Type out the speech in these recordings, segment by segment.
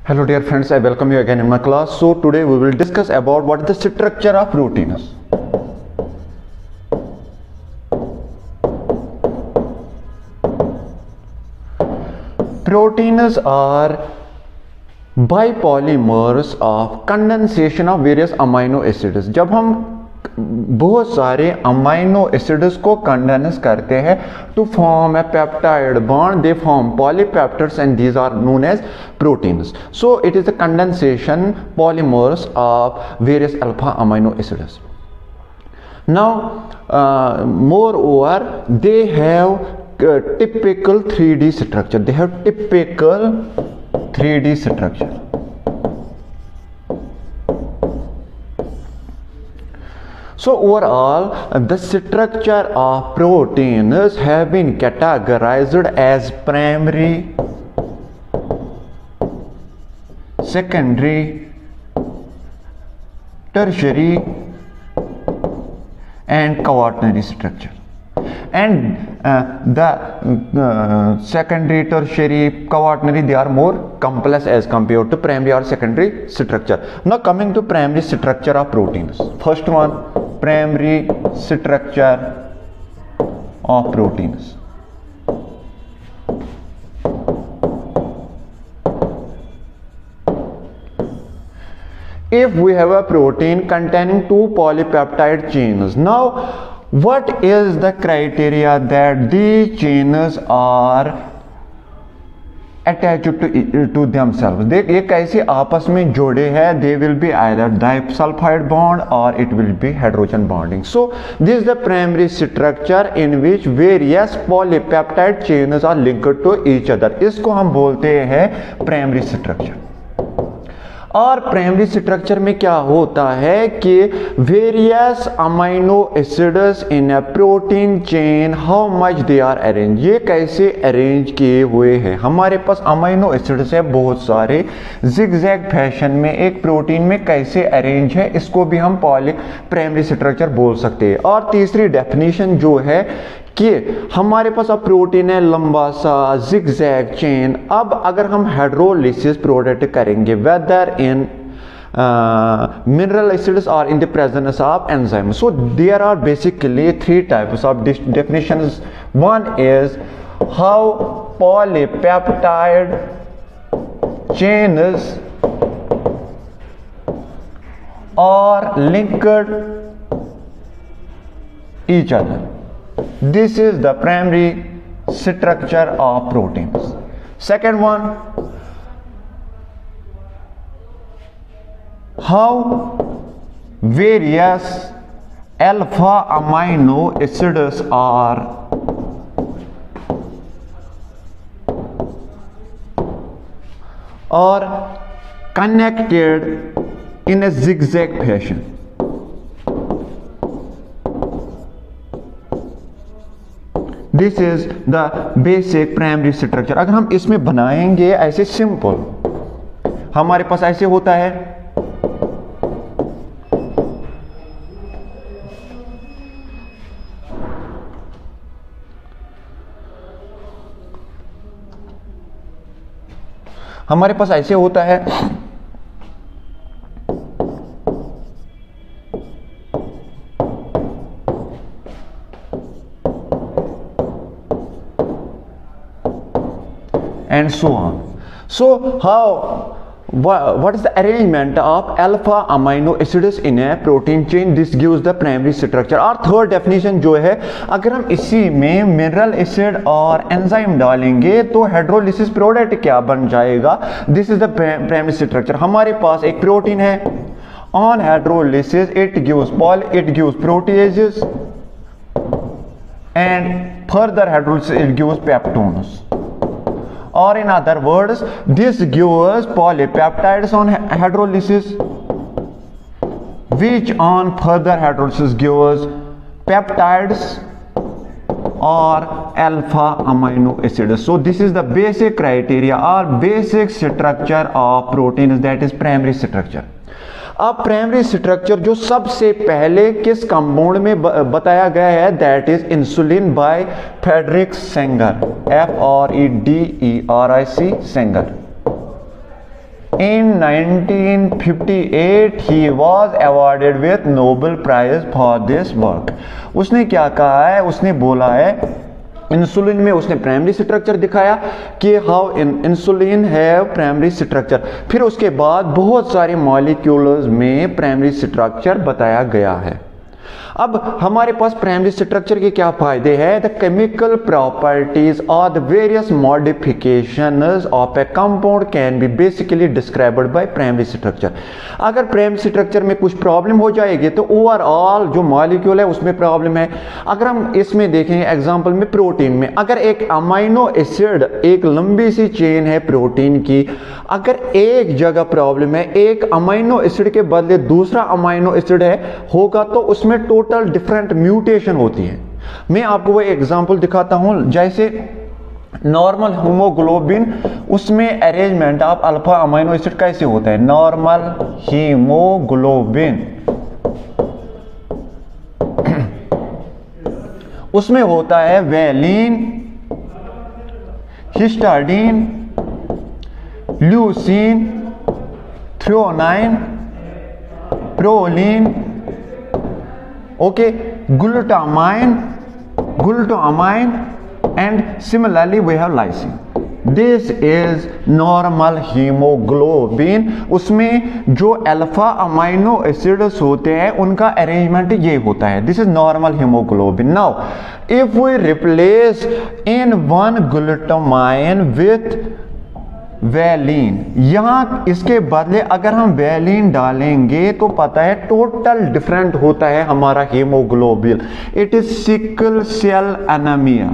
Hello dear friends, I welcome you again in my class. So today we will discuss about what is the structure of proteins. Proteins are bipolymers of condensation of various amino acids. जब हम बहुत सारे amino acids को condense करते हैं to form a peptide bond, they form polypeptides and these are known as proteins. So it is the condensation polymers of various alpha amino acids. Now moreover they have typical 3D structure. They have typical 3D structure. So overall, the structure of proteins have been categorized as primary, secondary, tertiary, and quaternary structure. And the secondary, tertiary, quaternary, they are more complex as compared to primary or secondary structure. Now coming to primary structure of proteins. First one, primary structure of proteins. If we have a protein containing two polypeptide chains, now what is the criteria that these chains are attached to themselves? देख ये कैसे आपस में जोड़े हैं. They will be either disulfide bond or it will be hydrogen bonding. So this is the primary structure in which various polypeptide chains are linked to each other. इसको हम बोलते हैं primary structure. और प्राइमरी स्ट्रक्चर में क्या होता है कि various amino acids in a protein chain, how much they are arrange, ये कैसे अरेंज किए हुए हैं. हमारे पास अमाइनो एसिड्स है बहुत सारे, जिगजैग फैशन में एक प्रोटीन में कैसे अरेंज है, इसको भी हम प्राइमरी स्ट्रक्चर बोल सकते हैं. और तीसरी डेफिनेशन जो है कि हमारे पास अब प्रोटीन है लंबा सा जिगजैग चेन. अब अगर हम हाइड्रोलिसिस प्रोडक्ट करेंगे whether in mineral acids or in the presence of enzymes. So there are basically three types of definitions. One is how polypeptide chains are linked each other. This is the primary structure of proteins. Second one, how various alpha amino acids are connected in a zigzag fashion. This is the basic primary structure. अगर हम इसमें बनाएंगे ऐसे simple, हमारे पास ऐसे होता है. हमारे पास ऐसे होता है. And so on. So what is the arrangement of alpha amino acids in a protein chain? This gives the primary structure. और थर्ड डेफिनेशन जो है, अगर हम इसी में मिनरल एसिड और एंजाइम डालेंगे तो हाइड्रोलिसिस प्रोडक्ट क्या बन जाएगा. This is the primary structure. हमारे पास एक प्रोटीन है, on hydrolysis it gives proteases and further hydrolysis it gives peptones. Or in other words, this gives polypeptides on hydrolysis, which on further hydrolysis gives peptides or alpha amino acids. So this is the basic criteria or basic structure of proteins, that is primary structure. अब primary structure जो सबसे पहले किस compound में बताया गया है, that is insulin by Frederick Sanger, FREDERIC Sanger. In 1958 he was awarded with Nobel Prize for this work. उसने क्या कहा है, उसने बोला है इंसुलिन में उसने प्राइमरी स्ट्रक्चर दिखाया कि how insulin have primary structure, फिर उसके बाद बहुत सारे मॉलिक्यूल्स में प्राइमरी स्ट्रक्चर बताया गया है। अब हमारे पास प्राइमरी स्ट्रक्चर के क्या फायदे हैं? द केमिकल प्रॉपर्टीज और the various modifications of A compound can be basically described by primary structure. अगर प्राइमरी स्ट्रक्चर में कुछ प्रॉब्लम हो जाएगी तो ओवरऑल जो मॉलिक्यूल है उसमें प्रॉब्लम है। अगर हम इसमें देखेंगे एग्जांपल में प्रोटीन में, अगर एक अमाइनो एसिड, एक लंबी सी चेन है प्रोटीन की, अगर एक जगह प्रॉब्लम है, एक अमाइनो एसिड के बदले दूसरा अमाइनो एसिड है होगा तो उसमें टोटल डिफरेंट म्यूटेशन होती है। मैं आपको वो एग्जांपल दिखाता हूं, जैसे नॉर्मल हीमोग्लोबिन, उसमें arrangement of alpha amino acid कैसे होता है? नॉर्मल हीमोग्लोबिन उसमें होता है valine, histidine, leucine, threonine, proline, okay, glutamine and similarly we have lysine. This is normal hemoglobin. उसमें जो अल्फा अमाइनो एसिड्स होते हैं उनका अरेंजमेंट ये होता है। This is normal haemoglobin. Now if we replace in one glutamine with valine, यहां इसके बदले अगर हम वैलिन डालेंगे तो पता है टोटल डिफरेंट होता है हमारा haemoglobin. It is sickle cell anaemia.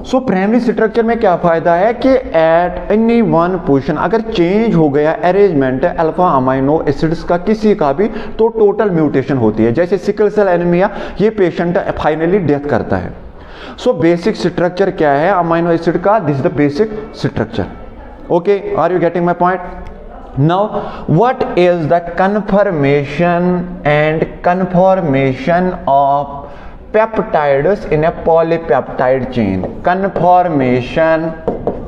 So primary structure में क्या फायदा है कि एट एनी वन पोजीशन अगर चेंज हो गया अरेंजमेंट अल्फा अमाइनो एसिड्स का किसी का भी तो टोटल म्यूटेशन होती है। जैसे सिकल सेल एनीमिया, ये पेशेंट फाइनली डेथ करता है। सो बेसिक स्ट्रक्चर क्या है अमाइनो एसिड का? This is the basic structure. Okay, are you getting my point? Now what is the confirmation and conformation of peptides in a polypeptide chain?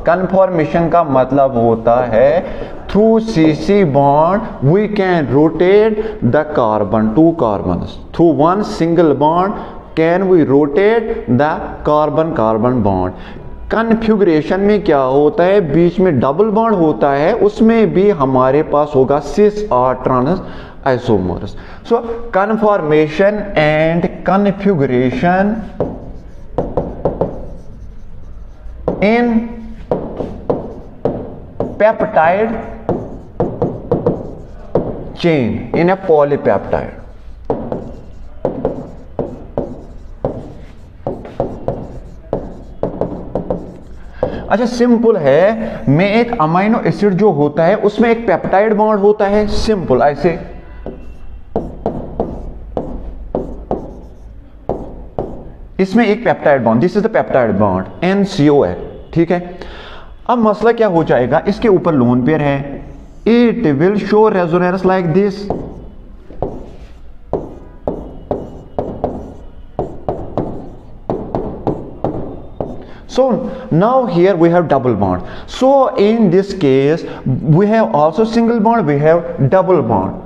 Conformation का मतलब होता है through C C bond we can rotate the carbon, two carbons through one single bond can we rotate the carbon bond. Configuration में क्या होता है? बीच में double bond होता है, उसमें भी हमारे पास होगा सिस और trans isomers. So conformation and configuration in peptide chain in a polypeptide. अच्छा, सिंपल है, में एक अमाइनो एसिड जो होता है उसमें एक पेप्टाइड बॉन्ड होता है, सिंपल ऐसे। इसमें एक peptide bond, this is the peptide bond NCOH, ठीक है। अब मसला क्या हो जाएगा? इसके ऊपर लोन पेयर है, it will show resonance like this. So now here we have double bond. So in this case we have also single bond, we have double bond.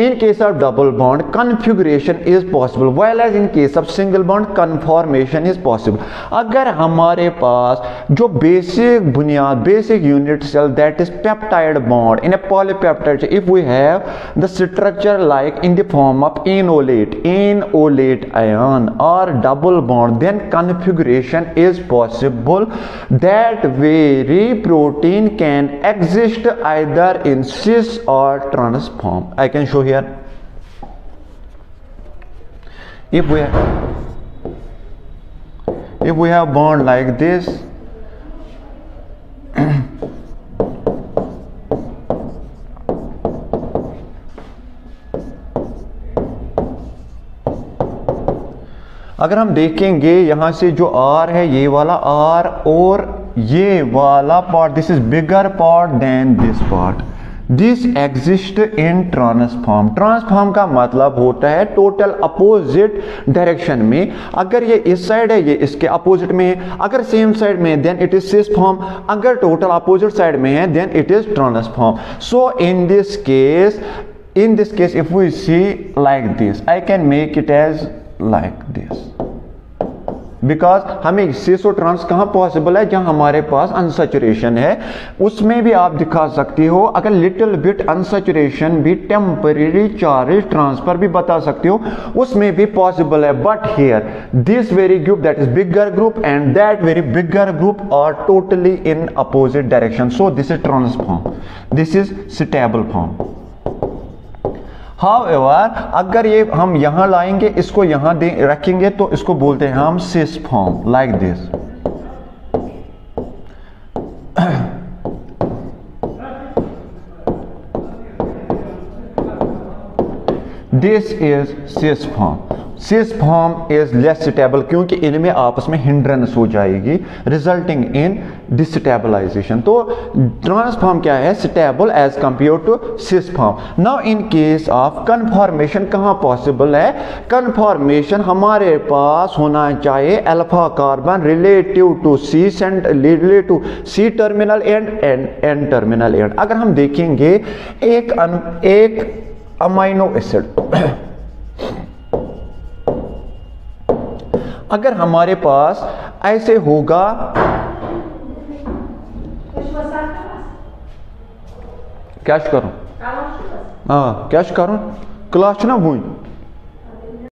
In case of double bond configuration is possible, while as in case of single bond conformation is possible. अगर हमारे पास जो basic बुनियाद, basic unit cell that is peptide bond in a polypeptide, if we have the structure like in the form of enolate ion or double bond, then configuration is possible that very protein can exist either in cis or trans form. I can show here. If we have bond like this, अगर हम देखेंगे यहां से जो R है, ये वाला R और ये वाला part, this is bigger part than this part, this exist in trans form. Trans form का मतलब होता है टोटल अपोजिट डायरेक्शन में। अगर ये इस साइड है, ये इसके अपोजिट में है। अगर सेम साइड में है then it is cis form. अगर टोटल अपोजिट साइड में है then it is trans form. So in this case if we see like this, I can make it as like this, because हमें सिस और trans कहां possible है, जहां हमारे पास unsaturation है। उसमें भी आप दिखा सकते हो, अगर लिटिल बिट अनसैचुरेशन भी टेम्परेरी चार्ज ट्रांसफर भी बता सकते हो, उसमें भी पॉसिबल है। But here this very group, that is bigger group and that very bigger group are totally in opposite direction. So this is trans form, this is stable form. However, अगर ये हम यहां लाएंगे, इसको यहां रखेंगे, तो इसको बोलते हैं हम cis form, like this. This is cis form. Cis form is less stable क्योंकि इनमें आपस में हिंड्रेंस हो जाएगी, रिजल्टिंग इन डिस्टेबलाइजेशन। तो ट्रांसफॉर्म क्या है, stable as compare to cis form. Now in case of conformation कहां पॉसिबल है, कन्फॉर्मेशन हमारे पास होना चाहिए alpha carbon relative to C terminal end N terminal end. अगर हम देखेंगे एक अमाइनो एसिड अगर हमारे पास ऐसे होगा, क्या करूं, हाँ क्या करूं, क्लास ना हुई